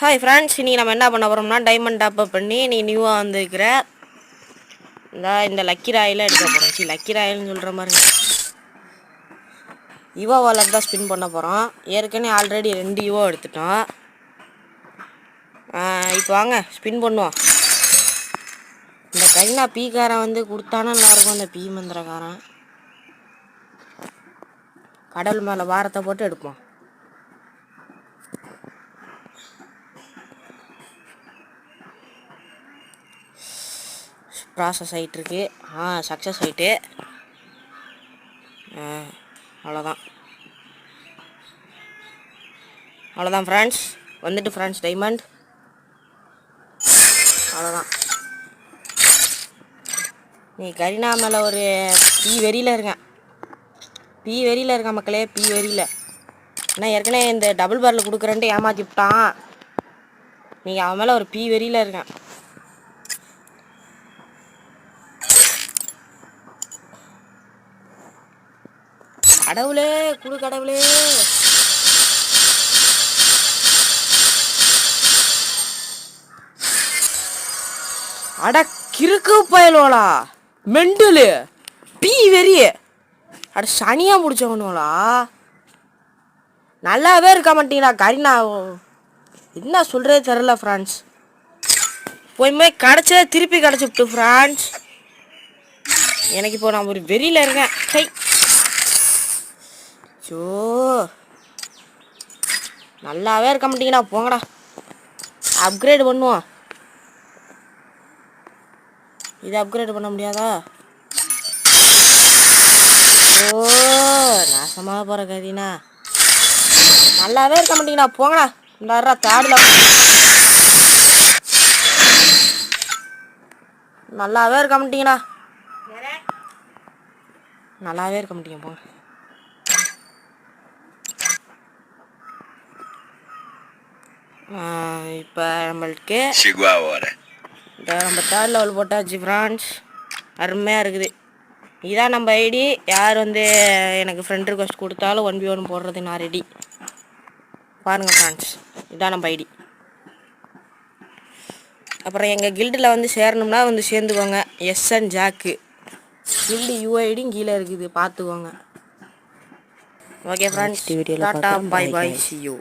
Hi friends, இன்றைக்கி நம்ம என்ன பண்ண போகிறோம்னா டைமண்ட் டாப் அப் பண்ணி நீ நியூவாக வந்துருக்கிற இந்த லக்கி ராயில் எடுக்க போகிறோம். லக்கி ராயில்னு சொல்கிற மாதிரி யுவோ வாலெட் தான் ஸ்பின் பண்ண போகிறோம். ஏற்கனவே ஆல்ரெடி 2 யுவோ எடுத்துட்டோம். இப்போ வாங்க ஸ்பின் பண்ணுவோம். இந்த கைனா பீக்காரன் வந்து கொடுத்தானா நல்லாயிருக்கும். அந்த பீ மந்திரக்காரன் கடல் மேலே வாரத்தை போட்டு எடுப்போம். ப்ராசஸ் ஆகிட்டுருக்கு. சக்ஸஸ் ஆகிட்டு அவ்வளோதான் ஃப்ரெண்ட்ஸ். வந்துட்டு ஃப்ரெண்ட்ஸ் டைமண்ட் அவ்வளோதான். நீ கரீனா மேலே ஒரு பீ வெறியில் இருக்கேன். மக்களே, பீ வெறியில். ஏன்னா ஏற்கனவே இந்த டபுள் பாரில் கொடுக்குறேன்ட்டு ஏமாற்றி விட்டான். நீங்கள் அவன் மேலே ஒரு பீ வெறியில் இருக்கேன். கடவுளே குடு கடவுளே. அட கிறுக்கு பயலோலா, மெண்டலு, பீ வெறிய, அட சனியாக முடிச்சவனுங்களா. நல்லாவே இருக்க மாட்டீங்களா கரீனா? என்ன சொல்கிறதே தெரில ஃப்ரான்ஸ். போய்மே கிடச்சே திருப்பி கிடச்சிவிட்டு ஃப்ரான்ஸ். எனக்கு இப்போ நான் ஒரு வெறியில் இருக்கேன். ஹை ஸோ நல்லாவே இருக்க மாட்டீங்கடா, போங்கடா. அப்கிரேட் பண்ணுவோம். இதை அப்கிரேட் பண்ண முடியாதா? ஓ, நாசமாக போகிற கரீனா. நல்லாவே இருக்க மாட்டீங்கடா, போங்கடா. இந்த தேர்டில் நல்லாவே இருக்க மாட்டீங்கடா. நல்லாவே இருக்க மாட்டீங்க, போங்க. இப்போ நம்மளுக்கு நம்ம 3rd லெவல் போட்டாச்சு ஃப்ரெண்ட்ஸ். அருமையாக இருக்குது. இதான் நம்ம ஐடி. யார் வந்து எனக்கு ஃப்ரெண்ட் ரிக்வெஸ்ட் கொடுத்தாலும் 1v1 போடுறது நான் ரெடி. பாருங்கள் ஃப்ரெண்ட்ஸ், இதான் நம்ம ஐடி. அப்புறம் எங்கள் கில்டில் வந்து சேரணும்னா வந்து சேர்ந்துக்கோங்க. எஸ்என் ஜாக்கு கில்டு யூஐடியும் கீழே இருக்குது, பார்த்துக்கோங்க. Okay friends, tata, bye bye, see you.